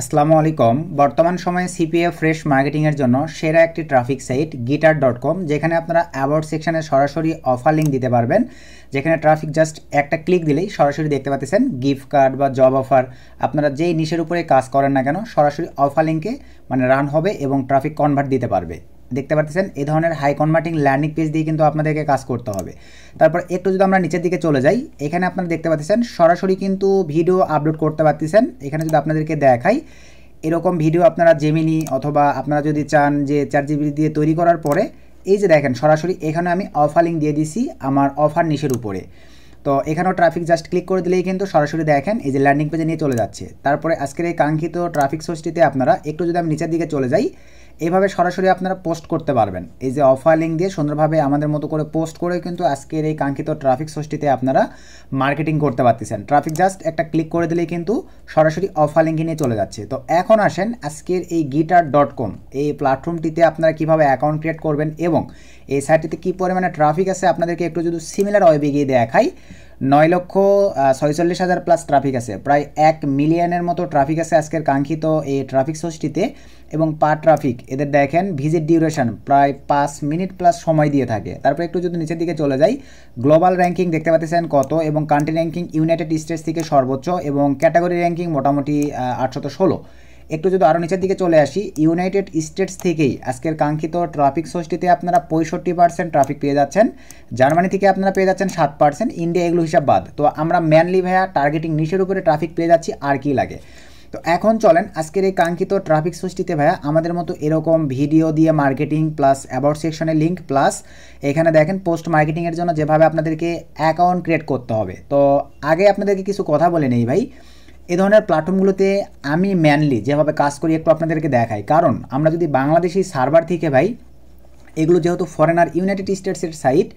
আসসালামু আলাইকুম। বর্তমান সময়ে সিপিএ ফ্রেশ মার্কেটিংয়ের জন্য সেরা একটি ট্রাফিক সাইট গিটার.com, যেখানে আপনারা অ্যাবাউট সেকশনে সরাসরি অফার লিঙ্ক দিতে পারবেন, যেখানে ট্রাফিক জাস্ট একটা ক্লিক দিলেই সরাসরি দেখতে পাচ্ছেন গিফট কার্ড বা জব অফার। আপনারা যেই নিশের উপরে কাজ করেন না কেন, সরাসরি অফার লিঙ্কে রান হবে এবং ট্রাফিক কনভার্ট দিতে পারবে। দেখতে পাচ্ছেন এই ধরনের হাই কনভার্টিং ল্যান্ডিং পেজ দিয়ে কিন্তু আপনাদেরকে কাজ করতে হবে। তারপর একটু যদি আমরা নিচের দিকে চলে যাই, এখানে আপনারা দেখতে পাচ্ছেন সরাসরি কিন্তু ভিডিও আপলোড করতে পারতেছেন। এখানে যদি আপনাদেরকে দেখাই, এরকম ভিডিও আপনারা জেমিনি অথবা আপনারা যদি চান যে চ্যাটজিপিটি দিয়ে তৈরি করার পরে, এই যে দেখেন সরাসরি এখানে আমি অফার লিঙ্ক দিয়ে দিছি আমার অফার নিশের উপরে। তো এখানেও ট্রাফিক জাস্ট ক্লিক করে দিলেই কিন্তু সরাসরি দেখেন এই যে ল্যান্ডিং পেজে নিয়ে চলে যাচ্ছে। তারপরে আজকের এই কাঙ্ক্ষিত ট্রাফিক সোর্সটিতে আপনারা একটু যদি আমি নিচের দিকে চলে যাই, এইভাবে সরাসরি আপনারা পোস্ট করতে পারবেন। এই যে অফার লিঙ্ক দিয়ে সুন্দরভাবে আমাদের মতো করে পোস্ট করে কিন্তু আজকের এই কাঙ্ক্ষিত ট্রাফিক সোর্সটিতে আপনারা মার্কেটিং করতে পারতেছেন। ট্রাফিক জাস্ট একটা ক্লিক করে দিলেই কিন্তু সরাসরি অফার লিঙ্কে নিয়ে চলে যাচ্ছে। তো এখন আসেন আজকের এই গিটার.com এই প্ল্যাটফর্মটিতে আপনারা কীভাবে অ্যাকাউন্ট ক্রিয়েট করবেন এবং এই সাইটটিতে কী পরিমাণে ট্রাফিক আছে আপনাদেরকে একটু যদি সিমিলার ওয়েবে গিয়ে দেখাই। 9,46,000 প্লাস ট্রাফিক আছে, প্রায় 1 মিলিয়নের মতো ট্রাফিক আছে আজকের কাঙ্ক্ষিত এই ট্রাফিক সোর্সটিতে। এবং পার ট্রাফিক এদের দেখেন ভিজিট ডিউরেশন প্রায় 5 মিনিট প্লাস সময় দিয়ে থাকে। তারপরে একটু যদি নিচের দিকে চলে যাই, গ্লোবাল র্যাঙ্কিং দেখতে পাচ্ছেন কত, এবং কান্ট্রি র্যাঙ্কিং ইউনাইটেড স্টেটস থেকে সর্বোচ্চ, এবং ক্যাটাগরি র্যাঙ্কিং মোটামুটি 816। একটু যদি আরও নিচের দিকে চলে আসি, ইউনাইটেড স্টেটস থেকেই আজকের কাঙ্ক্ষিত ট্রাফিক সোর্সটিতে আপনারা 65% ট্রাফিক পেয়ে যাচ্ছেন। জার্মানি থেকে আপনারা পেয়ে যাচ্ছেন 7%, ইন্ডিয়া এগুলো হিসাব বাদ। তো আমরা ম্যানলি ভাইয়া টার্গেটিং নিশের উপরে ট্রাফিক পেয়ে যাচ্ছি, আর কি লাগে। তো এখন চলেন আজকের এই কাঙ্ক্ষিত ট্রাফিক সোর্সটিতে ভাইয়া আমাদের মতো এরকম ভিডিও দিয়ে মার্কেটিং প্লাস অ্যাবাউট সেকশনের লিঙ্ক প্লাস এখানে দেখেন পোস্ট মার্কেটিংয়ের জন্য যেভাবে আপনাদেরকে অ্যাকাউন্ট ক্রিয়েট করতে হবে। তো আগে আপনাদেরকে কিছু কথা বলে নেই ভাই, এই ধরনের প্ল্যাটফর্মগুলোতে আমি ম্যানলি যেভাবে কাজ করি একটু আপনাদেরকে দেখাই। কারণ আমরা যদি বাংলাদেশি সার্ভার থেকে ভাই, এগুলো যেহেতু ফরেনার ইউনাইটেড স্টেটসের সাইট,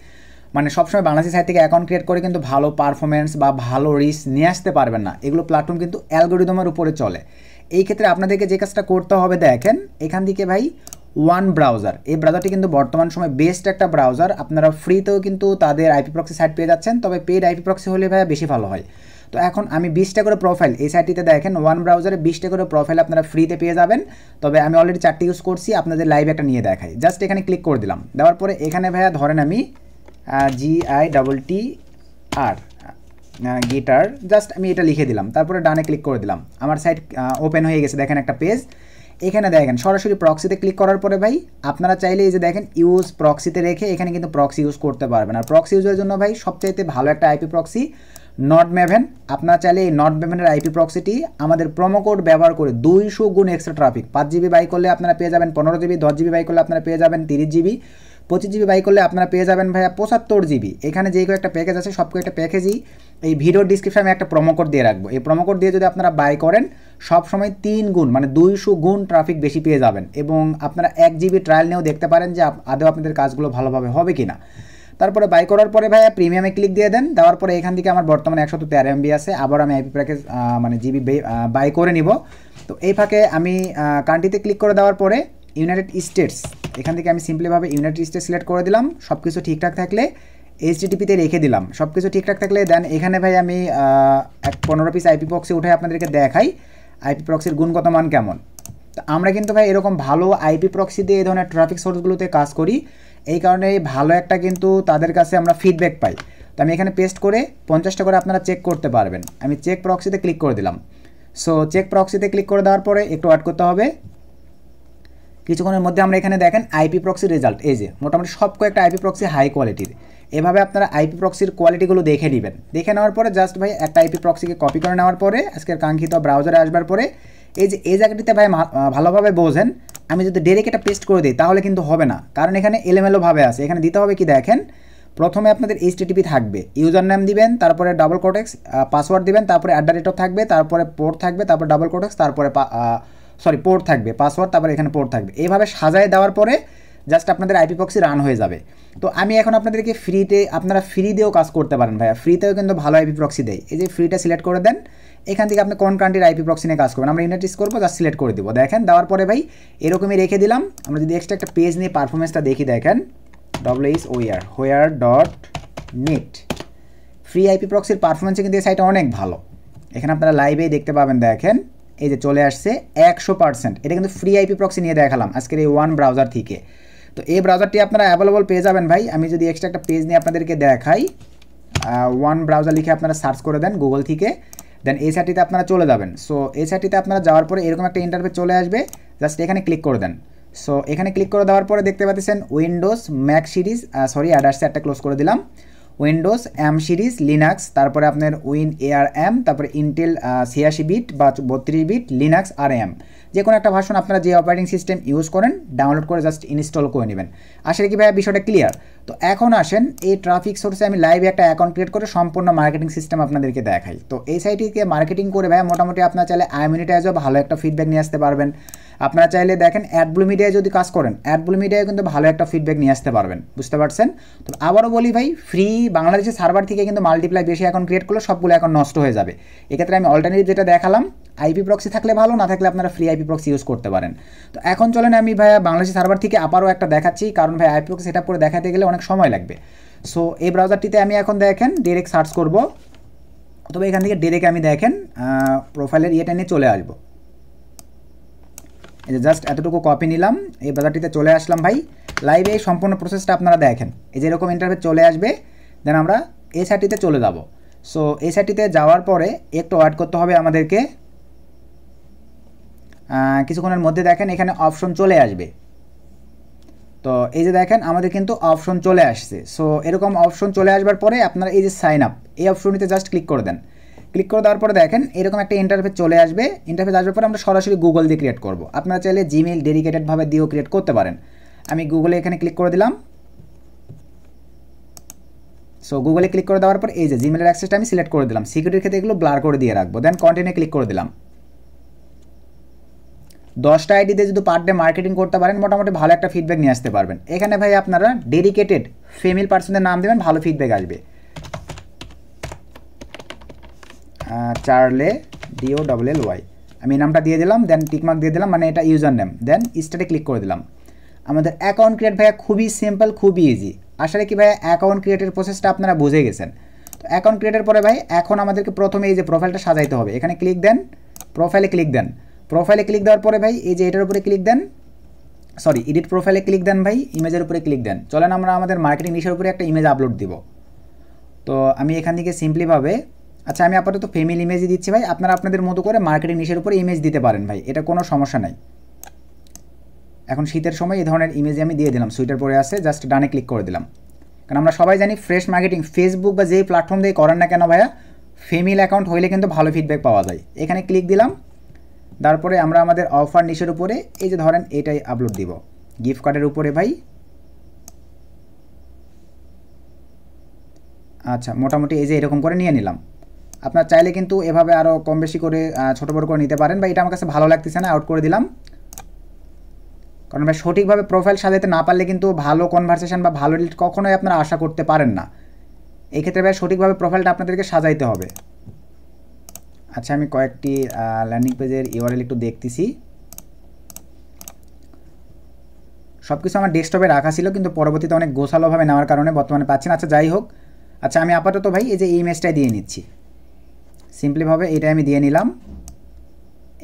সবসময় বাংলাদেশি সাইট থেকে অ্যাকাউন্ট ক্রিয়েট করে কিন্তু ভালো পারফরমেন্স বা ভালো রিচ নিয়ে আসতে পারবেন না। এগুলো প্ল্যাটফর্ম কিন্তু অ্যালগোরিদমের উপরে চলে। এই ক্ষেত্রে আপনাদেরকে যে কাজটা করতে হবে, দেখেন এখান থেকে ভাই ওয়ান ব্রাউজার, এই ব্রাউজারটি কিন্তু বর্তমান সময় বেস্ট একটা ব্রাউজার। আপনারা ফ্রিতেও কিন্তু তাদের আইপি প্রক্সি সাইট পেয়ে যাচ্ছেন, তবে পেড আইপি প্রক্সি হলে ভাই বেশি ভালো হয়। তো এখন আমি 20টা করে প্রোফাইল এই সাইটটিতে দেখেন, ওয়ান ব্রাউজারে 20টা করে প্রোফাইল আপনারা ফ্রিতে পেয়ে যাবেন। তবে আমি অলরেডি 4টি ইউজ করছি, আপনাদের লাইভ একটা নিয়ে দেখাই। জাস্ট এখানে ক্লিক করে দিলাম, দেওয়ার পরে এখানে ভাইয়া ধরেন আমি GITR গিটার, জাস্ট আমি এটা লিখে দিলাম, তারপরে ডানে ক্লিক করে দিলাম। আমার সাইট ওপেন হয়ে গেছে, দেখেন একটা পেজ। এখানে দেখেন সরাসরি প্রক্সিতে ক্লিক করার পরে ভাই আপনারা চাইলে এই যে দেখেন ইউজ প্রক্সিতে রেখে এখানে কিন্তু প্রক্সি ইউজ করতে পারবেন। আর প্রক্সি ইউজের জন্য ভাই সবচাইতে ভালো একটা আইপি প্রক্সি নটমেভেন। আপনারা চাইলে এই নটমেভেনের আইপি প্রক্সিটি আমাদের প্রোমো কোড ব্যবহার করে 200 গুণ এক্সট্রা ট্রাফিক, 5 জিবি বাই করলে আপনারা পেয়ে যাবেন 15 জিবি, 10 জিবি বাই করলে আপনারা পেয়ে যাবেন 30 জিবি, 25 জিবি বাই করলে আপনারা পেয়ে যাবেন ভাইয়া 75 জিবি। এখানে যে কয়েকটা প্যাকেজ আছে সব কয়েকটা প্যাকেজই এই ভিডিওর ডিসক্রিপশনে আমি একটা প্রোমো কোড দিয়ে রাখবো। এই প্রোমো কোড দিয়ে যদি আপনারা বাই করেন, সব সময় 3 গুণ 200 গুণ ট্রাফিক বেশি পেয়ে যাবেন। এবং আপনারা 1 জিবি ট্রায়াল নিয়েও দেখতে পারেন যে আদৌ আপনাদের কাজগুলো ভালোভাবে হবে কি না। তারপরে বাই করার পরে ভাইয়া প্রিমিয়ামে ক্লিক দিয়ে দেন, দেওয়ার পরে এখান থেকে আমার বর্তমানে 113 MB আছে। আবার আমি আইপি প্যাকেজ জিবি বাই করে নিব। তো এই ফাঁকে আমি কান্ট্রিতে ক্লিক করে দেওয়ার পরে ইউনাইটেড স্টেটস, এখান থেকে আমি সিম্পলিভাবে ইউনাইটেড স্টেটস সিলেক্ট করে দিলাম। সব কিছু ঠিকঠাক থাকলে HTTP-তে রেখে দিলাম, সব কিছু ঠিকঠাক থাকলে দেন এখানে ভাই আমি 15 পিস আইপি প্রক্সি উঠে আপনাদেরকে দেখাই আইপি প্রক্সির গুণগত মান কেমন। তো আমরা কিন্তু ভাই এরকম ভালো আইপি প্রক্সি দিয়ে এই ধরনের ট্রাফিক সোর্সগুলোতে কাজ করি, এই কারণে ভালো একটা কিন্তু তাদের কাছে আমরা ফিডব্যাক পাই। তো আমি এখানে পেস্ট করে 50টা করে আপনারা চেক করতে পারবেন। আমি চেক প্রক্সিতে ক্লিক করে দিলাম। সো চেক প্রক্সিতে ক্লিক করে দেওয়ার পরে একটু ওয়েট করতে হবে। কিছুক্ষণের মধ্যে আমরা এখানে দেখেন আইপি প্রক্সি রেজাল্ট, এই যে মোটামুটি সব কয়েকটা আইপি প্রক্সি হাই কোয়ালিটির। এভাবে আপনারা আইপি প্রক্সির কোয়ালিটিগুলো দেখে নেবেন। দেখে নেওয়ার পরে জাস্ট ভাই একটা আইপি প্রক্সিকে কপি করে নেওয়ার পরে আজকের কাঙ্ক্ষিত ব্রাউজারে আসবার পরে এই জায়গাটিতে ভাই ভালোভাবে বোঝেন, আমি যদি ডাইরেক্ট এটা পেস্ট করে দিই তাহলে কিন্তু হবে না, কারণ এখানে এলোমেলোভাবে আছে। এখানে দিতে হবে কি দেখেন, প্রথমে আপনাদের HTTP থাকবে, ইউজার নেম দিবেন, তারপরে ডাবল কোটেক্স পাসওয়ার্ড দিবেন, তারপরে @ থাকবে, তারপরে পোর্ট থাকবে, তারপরে ডাবল কোটেক্স, তারপরে পোর্ট থাকবে, পাসওয়ার্ড, তারপরে এখানে পোর্ট থাকবে। এইভাবে সাজায় দেওয়ার পরে জাস্ট আপনাদের আইপি প্রক্সি রান হয়ে যাবে। তো আমি এখন আপনাদেরকে ফ্রিতে, আপনারা ফ্রি দিয়েও কাজ করতে পারেন ভাইয়া, ফ্রিতেও কিন্তু ভালো আইপি প্রক্সি দেয়। এই যে ফ্রিটা সিলেক্ট করে দেন, এখান থেকে আপনি কোন কান্ট্রির আইপি প্রক্সি নিয়ে কাজ করবেন, আমরা ইউনাইটেড করবো, জাস্ট সিলেক্ট করে দেবো। দেখেন দেওয়ার পরে ভাই এরকমই রেখে দিলাম। আমরা যদি এক্সট্রা একটা পেজ নিয়ে পারফরমেন্সটা দেখি, দেখেন where.net ফ্রি আইপি প্রক্সির পারফরমেন্সে কিন্তু এই সাইটটা অনেক ভালো। এখানে আপনারা লাইভেই দেখতে পাবেন, দেখেন এই যে চলে আসছে 100%। এটা কিন্তু ফ্রি আইপি প্রক্সি নিয়ে দেখালাম আজকের এই ওয়ান ব্রাউজার থেকে। তো এই ব্রাউজারটি আপনারা অ্যাভেলেবল পেয়ে যাবেন ভাই। আমি যদি এক্সট্রা একটা পেজ নিয়ে আপনাদেরকে দেখাই, ওয়ান ব্রাউজার লিখে আপনারা সার্চ করে দেন গুগল থেকে, দেন এই সাইটটিতে আপনারা চলে যাবেন। সো এই সাইটটিতে আপনারা যাওয়ার পরে এরকম একটা ইন্টারফেস চলে আসবে, জাস্ট এখানে ক্লিক করে দেন। সো এখানে ক্লিক করে দেওয়ার পরে দেখতে পাচ্ছেন উইন্ডোজ ম্যাক সিরিজ, সরি অ্যাডার্সে একটা ক্লোজ করে দিলাম, উইন্ডোজ এম সিরিজ, লিনাক্স, তারপরে আপনার উইন ARM, তারপরে ইন্টেল 86 বিট বা 32 বিট, লিনাক্স ARM, যে কোনো একটা ভার্সন আপনারা যে অপারেটিং সিস্টেম ইউজ করেন ডাউনলোড করে জাস্ট ইনস্টল করে নেবেন। আসলে কি ভাই বিষয়টা ক্লিয়ার? তো এখন আসেন এই ট্রাফিক সোর্সে আমি লাইভে একটা অ্যাকাউন্ট ক্রিয়েট করে সম্পূর্ণ মার্কেটিং সিস্টেম আপনাদেরকে দেখাই। তো এই সাইটটিকে মার্কেটিং করে ভাই মোটামুটি আপনারা চাইলে আইমিনিটাইজও ভালো একটা ফিডব্যাক নিয়ে আসতে পারবেন। আপনারা চাইলে দেখেন অ্যাডব্লু মিডিয়ায় যদি কাজ করেন, অ্যাডব্লু মিডিয়ায় কিন্তু ভালো একটা ফিডব্যাক নিয়ে আসতে পারবেন, বুঝতে পারছেন? তো আবারও বলি ভাই, ফ্রি বাংলাদেশের সার্ভার থেকে কিন্তু মাল্টিপ্লাই বেশি অ্যাকাউন্ট ক্রিয়েট করলে সবগুলো অ্যাকাউন্ট নষ্ট হয়ে যাবে। এক্ষেত্রে আমি অল্টারনেটিভ যেটা দেখালাম, আইপি প্রক্সি থাকলে ভালো, না থাকলে আপনারা ফ্রি আইপি প্রক্সি ইউজ করতে পারেন। তো এখন চলেন আমি ভাইয়া বাংলাদেশের সার্ভার থেকে আবারও একটা দেখাচ্ছি, কারণ ভাই আইপি প্রক্সি সেট আপ করে দেখাতে গেলে অনেক সময় লাগবে। সো এই ব্রাউজারটিতে আমি এখন দেখেন ডিরেক্ট সার্চ করব, তবে এখান থেকে ডিরেক্ট আমি দেখেন প্রোফাইলের ইয়েটা নিয়ে চলে আসবো। এই যে জাস্ট এতটুকু কপি নিলাম, এই ব্রাউজারটিতে চলে আসলাম ভাই। লাইভে এই সম্পূর্ণ প্রসেসটা আপনারা দেখেন, এই যে এরকম ইন্টারফেস চলে আসবে, দেন আমরা এই সাইটটিতে চলে যাব। সো এই সাইটটিতে যাওয়ার পরে একটু ওয়েট করতে হবে আমাদেরকে, কিছুক্ষণের মধ্যে দেখেন এখানে অপশন চলে আসবে। তো এই যে দেখেন আমাদের কিন্তু অপশন চলে আসছে। সো এরকম অপশন চলে আসবার পরে আপনারা এই যে সাইন আপ, এই অপশনটিতে জাস্ট ক্লিক করে দেন। ক্লিক করে দেওয়ার পরে দেখেন এরকম একটা ইন্টারফেস চলে আসবে। ইন্টারফেস আসবার পরে আমরা সরাসরি গুগল দিয়ে ক্রিয়েট করব। আপনারা চাইলে জিমেইল ডেডিকেটেডভাবে দিয়েও ক্রিয়েট করতে পারেন। আমি গুগলে এখানে ক্লিক করে দিলাম। সো গুগলে ক্লিক করে দেওয়ার পর এই যে জিমেলের অ্যাক্সেসটা আমি সিলেক্ট করে দিলাম, সিকিউরিটির ক্ষেত্রে এগুলো ব্লার করে দিয়ে রাখবো, দেন কন্টিনিউ ক্লিক করে দিলাম। 10টা আইডিতে যদি পার ডে মার্কেটিং করতে পারেন মোটামুটি ভালো একটা ফিডব্যাক নিয়ে আসতে পারবেন। এখানে ভাই আপনারা ডেডিকেটেড ফিমেল পার্সনদের নাম দেবেন, ভালো ফিডব্যাক আসবে। চার্লে DOLLY আমি এই নামটা দিয়ে দিলাম, দেন টিকমার্ক দিয়ে দিলাম, মানে এটা ইউজার নেম, দেন স্টার্টে ক্লিক করে দিলাম। আমাদের অ্যাকাউন্ট ক্রিয়েট ভাইয়া খুবই সিম্পল, খুবই ইজি। আসলে কি ভাইয়া অ্যাকাউন্ট ক্রিয়েটের প্রসেসটা আপনারা বুঝে গেছেন। তো অ্যাকাউন্ট ক্রিয়েটের পরে ভাই এখন আমাদেরকে প্রথমে এই যে প্রোফাইলটা সাজাইতে হবে, এখানে ক্লিক দেন, প্রোফাইলে ক্লিক দেন। প্রোফাইলে ক্লিক দেওয়ার পরে ভাই এই যে এটার উপরে ক্লিক দেন, সরি এডিট প্রোফাইলে ক্লিক দেন ভাই, ইমেজের উপরে ক্লিক দেন। চলেন আমরা আমাদের মার্কেটিং নিশের উপরে একটা ইমেজ আপলোড দিব। তো আমি এখান থেকে সিম্পলিভাবে, আচ্ছা আমি আপাতত ফ্যামিলি ইমেজই দিচ্ছি ভাই, আপনারা আপনাদের মতো করে মার্কেটিং নিশের উপরে ইমেজ দিতে পারেন ভাই, এটা কোনো সমস্যা নাই। এখন শীতের সময় এই ধরনের ইমেজ আমি দিয়ে দিলাম, সুইটার পরে আছে, জাস্ট ডানে ক্লিক করে দিলাম। কারণ আমরা সবাই জানি ফ্রেশ মার্কেটিং ফেসবুক বা যেই প্ল্যাটফর্ম দিয়ে করেন না কেন ভাইয়া, ফিমেল অ্যাকাউন্ট হইলে কিন্তু ভালো ফিডব্যাক পাওয়া যায়। এখানে ক্লিক দিলাম, তারপরে আমরা আমাদের অফার নিশের উপরে এই যে ধরেন এটাই আপলোড দিব, গিফট কার্ডের উপরে ভাই। আচ্ছা মোটামুটি এই যে এরকম করে নিয়ে নিলাম। আপনার চাইলে কিন্তু এভাবে আরও কম বেশি করে ছোটো বড়ো করে নিতে পারেন, বা এটা আমার কাছে ভালো লাগতেছে না, আউট করে দিলাম। কারণ ভাই সঠিকভাবে প্রোফাইল সাজাতে না পারলে কিন্তু ভালো কনভারসেশন বা ভালো রিলেট কখনোই আপনারা আশা করতে পারেন না। এই ক্ষেত্রে ভাই সঠিকভাবে প্রোফাইলটা আপনাদেরকে সাজাইতে হবে। আচ্ছা আমি কয়েকটি ল্যান্ডিং পেজের ইউআরএল একটু দেখতেছি। সব কিছু আমার ডেস্কটপে রাখা ছিল, কিন্তু পরবর্তীতে অনেক গোছালোভাবে নেওয়ার কারণে বর্তমানে পাচ্ছি না। আচ্ছা যাই হোক, আচ্ছা আমি আপাতত ভাই এই যে এই ইমেজটাই দিয়ে নিচ্ছি, সিম্পলিভাবে এইটাই আমি দিয়ে নিলাম।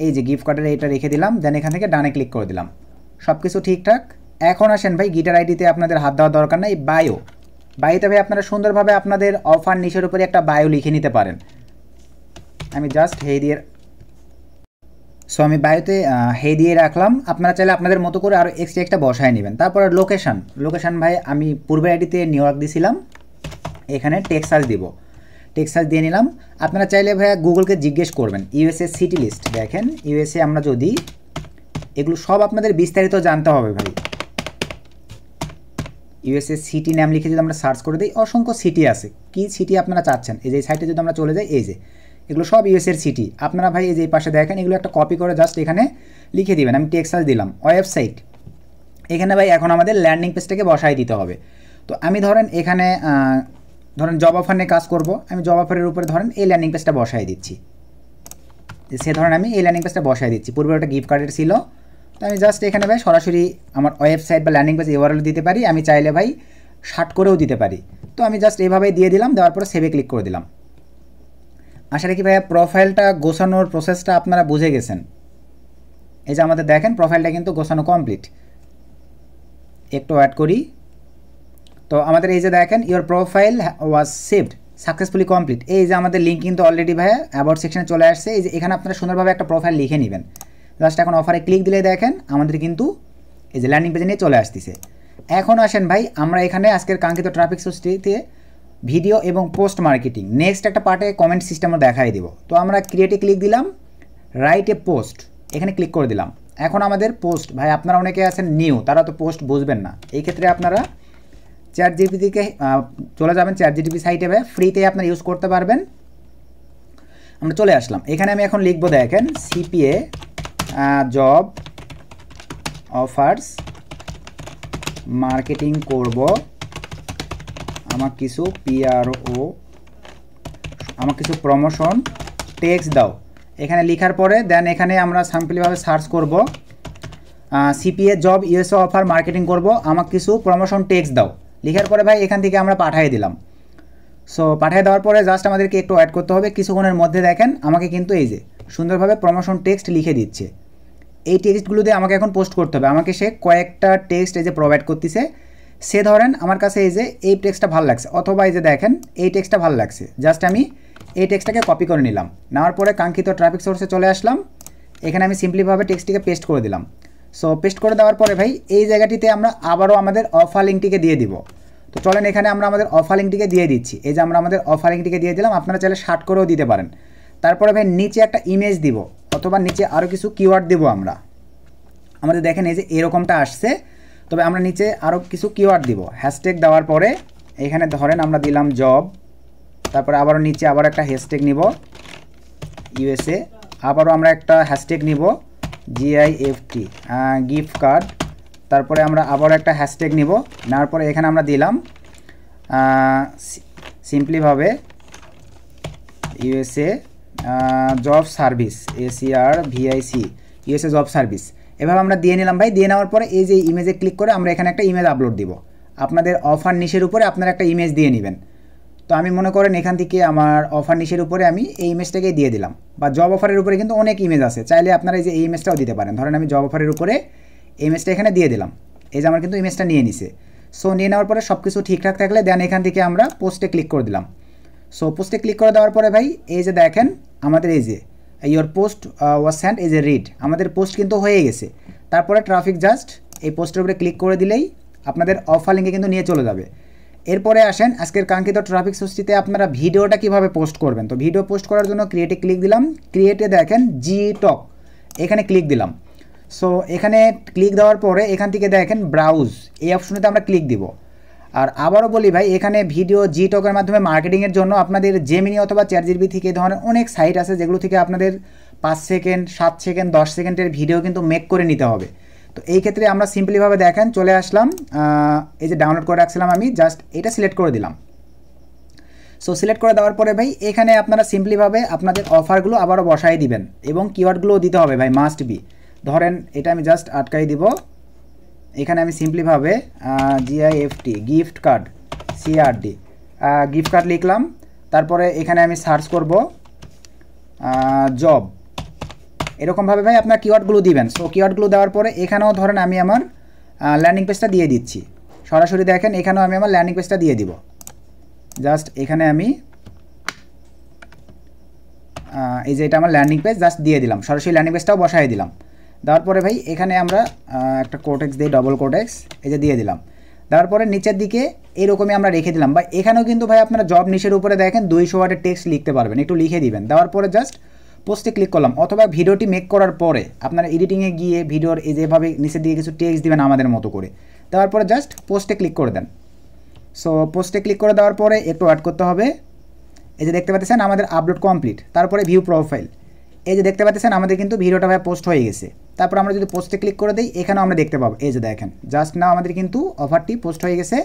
এই যে গিফট কার্ডের এইটা রেখে দিলাম, দেন এখান থেকে ডানে ক্লিক করে দিলাম। সব কিছু ঠিকঠাক। এখন আসেন ভাই গিটার আইডিতে আপনাদের হাত দেওয়ার দরকার নেই, বায়োতে ভাই আপনারা সুন্দরভাবে আপনাদের অফার নিশের উপরে একটা বায়ো লিখে নিতে পারেন। আমি জাস্ট হে দিয়ে, সো আমি বায়োতে হে দিয়ে রাখলাম। আপনারা চাইলে আপনাদের মতো করে আরও এক্সট্রা বসায় নেবেন। তারপরে লোকেশান ভাই আমি পূর্বের আইডিতে নিউ ইয়র্ক দিয়েছিলাম, এখানে টেক্সাস দিব, টেক্সাস দিয়ে নিলাম। আপনারা চাইলে ভাইয়া গুগলকে জিজ্ঞেস করবেন ইউএসএ সিটি লিস্ট, দেখেন ইউএসএ আমরা যদি এগুলো সব আপনাদের বিস্তারিত জানতে হবে ভাই। ইউএসএ সিটি নাম লিখে যদি আমরা সার্চ করে দিই, অসংখ্য সিটি আছে, কি সিটি আপনারা চাচ্ছেন। এই যে সাইটে যদি আমরা চলে যাই, এই যে এগুলো সব ইউএসএর সিটি। আপনারা ভাই এই যে পাশে দেখেন এগুলো একটা কপি করে জাস্ট এখানে লিখে দিবেন। আমি টেক্সাস দিলাম, ওয়েবসাইট। এখানে ভাই এখন আমাদের ল্যান্ডিং পেজটাকে বসাই দিতে হবে। তো আমি ধরেন এখানে ধরেন জব অফার নিয়ে কাজ করব, আমি জব অফারের উপরে ধরেন এই ল্যান্ডিং পেজটা বসাই দিচ্ছি। সে ধরেন আমি এই ল্যান্ডিং পেজটা বসাই দিচ্ছি, পূর্বে একটা গিফট কার্ডের ছিল। তো আমি জাস্ট এখানে ভাই সরাসরি আমার ওয়েবসাইট বা ল্যান্ডিং পেজ ইউআরএল দিতে পারি, আমি চাইলে ভাই শার্ট করেও দিতে পারি। তো আমি জাস্ট এইভাবে দিয়ে দিলাম, দেওয়ার পরে সেভে ক্লিক করে দিলাম। আশা রাখি ভাইয়া প্রোফাইলটা গোছানোর প্রসেসটা আপনারা বুঝে গেছেন। এই যে আমাদের দেখেন প্রোফাইলটা কিন্তু গোছানো কমপ্লিট। একটু অ্যাড করি, তো আমাদের এই যে দেখেন your profile was saved successfully complete. এই যে আমাদের লিঙ্ক কিন্তু অলরেডি ভাইয়া অ্যাবাউট সেকশনে চলে আসছে। এই যে এখানে আপনারা সুন্দরভাবে একটা প্রোফাইল লিখে নেবেন। জাস্ট এখন অফারে ক্লিক দিলে দেখেন আমাদের কিন্তু এই যে ল্যান্ডিং পেজে নিয়ে চলে আসতেছে। এখন আসেন ভাই আমরা এখানে আজকের কাঙ্ক্ষিত ট্রাফিক সোর্সটিতে ভিডিও এবং পোস্ট মার্কেটিং নেক্সট একটা পার্টে কমেন্ট সিস্টেমও দেখাই দিব। তো আমরা ক্রিয়েটে ক্লিক দিলাম, রাইট এ পোস্ট এখানে ক্লিক করে দিলাম। এখন আমাদের পোস্ট ভাই আপনারা অনেকে আছেন নিউ, তারা তো পোস্ট বুঝবেন না। এই ক্ষেত্রে আপনারা চ্যাট জিপিটিকে চলে যাবেন, চ্যাট জিপিটি সাইটে ফ্রিতে আপনারা ইউজ করতে পারবেন। আমরা চলে আসলাম, এখানে আমি এখন লিখবো দেখেন সিপিএ জব অফার্স মার্কেটিং করব, আমার কিছু পিআরও আমার কিছু প্রমোশন টেক্সট দাও। এখানে লেখার পরে দেন এখানে আমরা সিম্পলিভাবে সার্চ করব CPA job USO offer marketing করব, আমার কিছু প্রমোশন টেক্সট দাও। লেখার পরে ভাই এখান থেকে আমরা পাঠিয়ে দিলাম। সো পাঠিয়ে দেওয়ার পরে জাস্ট আমাদেরকে একটু অ্যাড করতে হবে। কিছুক্ষণের মধ্যে দেখেন আমাকে কিন্তু এই যে সুন্দরভাবে প্রমোশন টেক্সট লিখে দিচ্ছে। এই টেক্সটগুলো দিয়ে আমাকে এখন পোস্ট করতে হবে। আমাকে সে কয়েকটা টেক্সট এই যে প্রোভাইড করতেছে। সে ধরেন আমার কাছে এই যে এই টেক্সটটা ভালো লাগছে, অথবা এই যে দেখেন এই টেক্সটটা ভালো লাগছে, জাস্ট আমি এই টেক্সটটাকে কপি করে নিলাম। নেওয়ার পরে কাঙ্ক্ষিত ট্রাফিক সোর্সে চলে আসলাম। এখানে আমি সিম্পলিভাবে টেক্সটটিকে পেস্ট করে দিলাম। সো পেস্ট করে দেওয়ার পরে ভাই এই জায়গাটিতে আমরা আবারও আমাদের অফার লিঙ্কটিকে দিয়ে দিব। তো চলেন এখানে আমরা আমাদের অফার লিঙ্কটিকে দিয়ে দিচ্ছি। এই যে আমরা আমাদের অফার লিঙ্কটিকে দিয়ে দিলাম, আপনারা চাইলে শার্ট করেও দিতে পারেন। তারপরে ভাই নিচে একটা ইমেজ দিব, অথবা নিচে আরও কিছু কিওয়ার্ড দেবো আমরা। আমাদের দেখেন এই যে এরকমটা আসছে, তবে আমরা নিচে আরও কিছু কিওয়ার্ড দিব। হ্যাশট্যাগ দেওয়ার পরে এখানে ধরেন আমরা দিলাম জব, তারপরে আবারও নিচে আবার একটা হ্যাশট্যাগ নিব ইউএসএ, আবারও আমরা একটা হ্যাশট্যাগ নিব জিআইএফটি গিফট কার্ড, তারপরে আমরা আবারও একটা হ্যাশট্যাগ নিব। নেওয়ার পরে এখানে আমরা দিলাম সিম্পলিভাবে USA job service ACRVIC USA job service. এভাবে আমরা দিয়ে নিলাম ভাই। দিয়ে নেওয়ার পরে এই যে ইমেজে ক্লিক করে আমরা এখানে একটা ইমেজ আপলোড দিব। আপনাদের অফার নিশের উপরে আপনারা একটা ইমেজ দিয়ে নেবেন। তো আমি মনে করেন এখান থেকে আমার অফার নিশের উপরে আমি এই ইমেজটাকে দিয়ে দিলাম। বা জব অফারের উপরে কিন্তু অনেক ইমেজ আছে, চাইলে আপনারা এই যে এই ইমেজটাও দিতে পারেন। ধরেন আমি জব অফারের উপরে এই ইমেজটা এখানে দিয়ে দিলাম। এই যে আমার কিন্তু ইমেজটা নিয়ে নিছে। সো নিয়ে নেওয়ার পরে সব কিছু ঠিকঠাক থাকলে দেন এখান থেকে আমরা পোস্টে ক্লিক করে দিলাম। সো পোস্টে ক্লিক করে দেওয়ার পরে ভাই এই যে দেখেন আমাদের এই যে ইয়োর পোস্ট ওয়াজ সেন্ট এই যে রিড, আমাদের পোস্ট কিন্তু হয়ে গেছে। তারপরে ট্রাফিক জাস্ট এই পোস্টের উপরে ক্লিক করে দিলেই আপনাদের অফার লিঙ্কে কিন্তু নিয়ে চলে যাবে। এরপরে আসেন আজকের কাঙ্ক্ষিত ট্রাফিক সোর্সটিতে আপনারা ভিডিওটা কিভাবে পোস্ট করবেন। তো ভিডিও পোস্ট করার জন্য ক্রিয়েটে ক্লিক দিলাম। ক্রিয়েটে দেখেন জিটক এখানে ক্লিক দিলাম। সো এখানে ক্লিক দেওয়ার পরে এখান থেকে দেখেন ব্রাউজ এই অপশনেতে আমরা ক্লিক দিব। আর আবারও বলি ভাই এখানে ভিডিও জিটকের মাধ্যমে মার্কেটিংয়ের জন্য আপনাদের জেমিনি অথবা চ্যাটজিপিটি থেকে এই ধরনের অনেক সাইট আছে যেগুলো থেকে আপনাদের 5 সেকেন্ড 7 সেকেন্ড 10 সেকেন্ডের ভিডিও কিন্তু মেক করে নিতে হবে। তো এই ক্ষেত্রে আমরা সিম্পলিভাবে দেখেন চলে আসলাম, এই যে ডাউনলোড করে রাখছিলাম আমি, জাস্ট এটা সিলেক্ট করে দিলাম। সো সিলেক্ট করে দেওয়ার পরে ভাই এখানে আপনারা সিম্পলিভাবে আপনাদের অফারগুলো আবারও বসাই দিবেন এবং কিওয়ার্ডগুলোও দিতে হবে ভাই, মাস্ট বি। ধরেন এটা আমি জাস্ট আটকাই দিব। এখানে আমি সিম্পলিভাবে GIFT gift card CRD gift card লিখলাম। তারপরে এখানে আমি সার্চ করব জব, এরকমভাবে ভাই আপনার কিওয়ার্ডগুলো দিবেন। সো কিওয়ার্ডগুলো দেওয়ার পরে এখানেও ধরেন আমি আমার ল্যান্ডিং পেজটা দিয়ে দিচ্ছি। সরাসরি দেখেন এখানেও আমি আমার ল্যান্ডিং পেজটা দিয়ে দিব। জাস্ট এখানে আমি এই যে এটা আমার ল্যান্ডিং পেজ জাস্ট দিয়ে দিলাম, সরাসরি ল্যান্ডিং পেজটাও বসাই দিলাম। দেওয়ার পরে ভাই এখানে আমরা একটা কোটেক্স দিই, ডবল কোটেক্স এই যে দিয়ে দিলাম। দেওয়ার পরে নিচের দিকে এরকমই আমরা রেখে দিলাম। বা এখানেও কিন্তু ভাই আপনারা জব নিশের উপরে দেখেন 200 ওয়ার্ডের টেক্সট লিখতে পারবেন, একটু লিখে দিবেন। দেওয়ার পরে জাস্ট পোস্টে ক্লিক করলাম, অথবা ভিডিওটি মেক করার পরে আপনারা এডিটিংয়ে গিয়ে ভিডিওর এই যেভাবে নিচের দিকে কিছু টেক্সট দিবেন আমাদের মতো করে। দেওয়ার পরে জাস্ট পোস্টে ক্লিক করে দেন। সো পোস্টে ক্লিক করে দেওয়ার পরে একটু অ্যাড করতে হবে। এই যে দেখতে পাচ্ছেন আমাদের আপলোড কমপ্লিট। তারপরে ভিউ প্রোফাইল, এই যে দেখতে পাচ্ছেন আমাদের কিন্তু ভিডিওটা ভাই পোস্ট হয়ে গেছে। তারপর আমরা যদি পোস্টে ক্লিক করে দিই এখানেও আমরা দেখতে পাবো, এই যে দেখেন জাস্ট নাও আমাদের কিন্তু অফারটি পোস্ট হয়ে গেছে।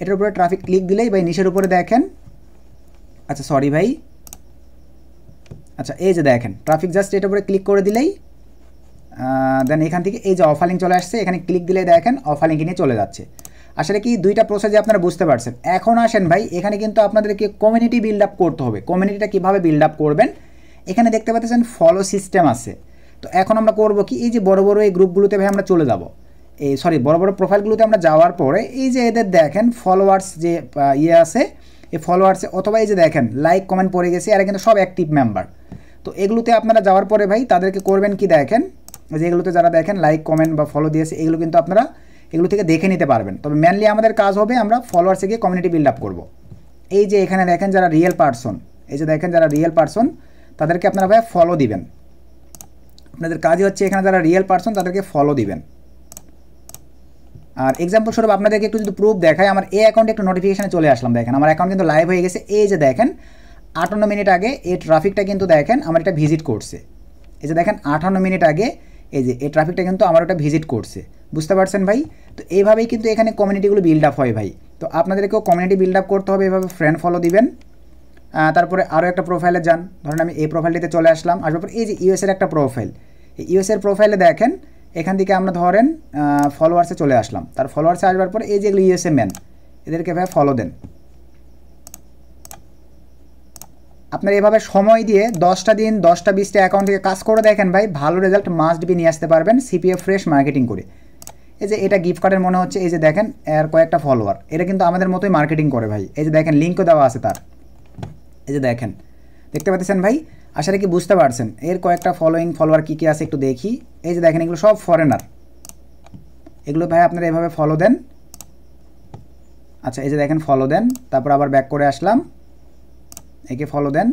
এটার উপরে ট্রাফিক ক্লিক দিলেই ভাই নিচের উপরে দেখেন, আচ্ছা সরি ভাই, আচ্ছা এই যে দেখেন ট্রাফিক জাস্ট এটার উপরে ক্লিক করে দিলেই দেন এখান থেকে এই যে অফার লিঙ্ক চলে আসছে, এখানে ক্লিক দিলেই দেখেন অফার লিঙ্কে নিয়ে চলে যাচ্ছে। আসলে কি দুইটা প্রসেসে আপনারা বুঝতে পারছেন। এখন আসেন ভাই, এখানে কিন্তু আপনাদেরকে কমিউনিটি বিল্ড আপ করতে হবে। কমিউনিটিটা কীভাবে বিল্ড আপ করবেন, এখানে দেখতে পাচ্ছেন ফলো সিস্টেম আছে। তো এখন আমরা করব কি, এই যে বড় বড় এই গ্রুপগুলোতে ভাই আমরা চলে যাব, এই বড় বড় প্রোফাইলগুলোতে আমরা যাওয়ার পরে এই যে এদের দেখেন ফলোয়ার্স যে ইয়ে আছে, এই ফলোয়ার্সে অথবা এই যে দেখেন লাইক কমেন্ট পড়ে গেছে, এরা কিন্তু সব অ্যাক্টিভ মেম্বার। তো এগুলোতে আপনারা যাওয়ার পরে ভাই তাদেরকে করবেন কি, দেখেন যে এগুলোতে যারা দেখেন লাইক কমেন্ট বা ফলো দিয়েছে, এগুলো কিন্তু আপনারা এগুলো থেকে দেখে নিতে পারবেন। তবে মেনলি আমাদের কাজ হবে আমরা ফলোয়ার্সে গিয়ে কমিউনিটি বিল্ড আপ করবো। এই যে এখানে দেখেন যারা রিয়েল পারসন, এই যে দেখেন যারা রিয়েল পারসন তাদেরকে আপনারা ভাই ফলো দিবেন। আপনাদের কাজই হচ্ছে এখানে যারা রিয়েল পারসন তাদেরকে ফলো দিবেন। আর এক্সাম্পল স্বরূপ আপনাদেরকে একটু যদি প্রুফ দেখায়, আমার এই অ্যাকাউন্টে একটু নোটিফিকেশানে চলে আসলাম, দেখেন আমার অ্যাকাউন্ট কিন্তু লাইভ হয়ে গেছে। এই যে দেখেন 58 মিনিট আগে এই ট্রাফিকটা কিন্তু দেখেন আমার এটা ভিজিট করছে। এই যে দেখেন 58 মিনিট আগে এই যে এই ট্রাফিকটা কিন্তু আমার ওটা ভিজিট করছে, বুঝতে পারছেন ভাই। তো এইভাবেই কিন্তু এখানে কমিউনিটিগুলো বিল্ড আপ হয় ভাই। তো আপনাদেরকেও কমিউনিটি বিল্ড আপ করতে হবে, এভাবে ফ্রেন্ড ফলো দিবেন। তারপরে আরও একটা প্রোফাইলে যান, ধরেন আমি এই প্রোফাইলটিতে চলে আসলাম, আসার পর এই যে ইউএসের একটা প্রোফাইল, এই ইউএসের প্রোফাইলে দেখেন এখান থেকে আমরা ধরেন ফলোয়ার্সে চলে আসলাম। তার ফলোয়ার্সে আসবার পরে এই যে এগুলো ইউএসএ ম্যান, এদেরকে ভাই ফলো দেন। আপনার এভাবে সময় দিয়ে 10টা দিন 10টা 20টা অ্যাকাউন্ট থেকে কাজ করে দেখেন ভাই, ভালো রেজাল্ট মাস্ট বি নিয়ে আসতে পারবেন সিপিএফ ফ্রেশ মার্কেটিং করে। এই যে এটা গিফট কার্ডের মনে হচ্ছে, এই যে দেখেন এর কয়েকটা ফলোয়ার, এটা কিন্তু আমাদের মতোই মার্কেটিং করে ভাই। এই যে দেখেন লিঙ্কও দেওয়া আছে তার, এই যে দেখেন দেখতে পাচ্ছেন ভাই, আসলে কি বুঝতে পারছেন। এর কয়েকটা ফলোয়ার কী কী আছে একটু দেখি। এই যে দেখেন এগুলো সব ফরেনার, এগুলো ভাই আপনারা এভাবে ফলো দেন। আচ্ছা এই যে দেখেন ফলো দেন, তারপর আবার ব্যাক করে আসলাম, একে ফলো দেন,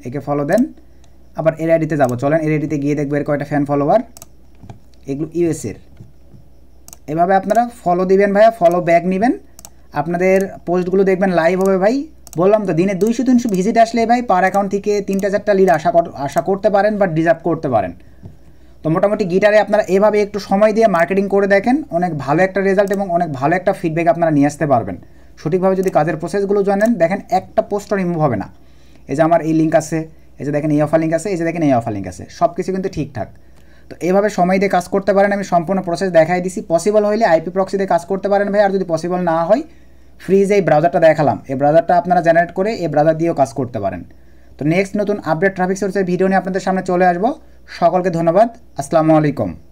একে ফলো দেন, আবার এর আইডিতে যাবো, চলেন এর আইডিতে গিয়ে দেখবো এর কয়টা ফ্যান ফলোয়ার, এগুলো ইউএসের। এভাবে আপনারা ফলো দিবেন ভাইয়া, ফলো ব্যাক নেবেন, আপনাদের পোস্টগুলো দেখবেন লাইভ হবে ভাই। বললাম তো দিনে 200-300 ভিজিট আসলে ভাই পার অ্যাকাউন্ট থেকে 3টা-4টা লিড আশা করতে পারেন বা ডিজার্ভ করতে পারেন। তো মোটামুটি গিটারে আপনারা এভাবে একটু সময় দিয়ে মার্কেটিং করে দেখেন, অনেক ভালো একটা রেজাল্ট এবং অনেক ভালো একটা ফিডব্যাক আপনারা নিয়ে আসতে পারবেন। সঠিকভাবে যদি কাজের প্রসেসগুলো জানেন, দেখেন একটা পোস্টও রিমুভ হবে না। এই যে আমার এই লিঙ্ক আছে, এই যে দেখেন এই অফার লিঙ্ক আছে, এই যে দেখেন এই অফার লিঙ্ক আছে, সব কিছু কিন্তু ঠিকঠাক। তো এইভাবে সময় দিয়ে কাজ করতে পারেন, আমি সম্পূর্ণ প্রসেস দেখাই দিছি। পসিবল হলে আইপি প্রক্সি দিয়ে কাজ করতে পারেন ভাই, আর যদি পসিবল না হয় ফ্রিজ এই ব্রাউজারটা দেখালাম, এই ব্রাউজারটা আপনারা জেনারেট করে এই ব্রাউজার দিয়েও কাজ করতে পারেন। তো নেক্সট নতুন আপডেট ট্রাফিক সোর্সের ভিডিও নিয়ে আপনাদের সামনে চলে আসবো। সকলকে ধন্যবাদ, আসসালামু আলাইকুম।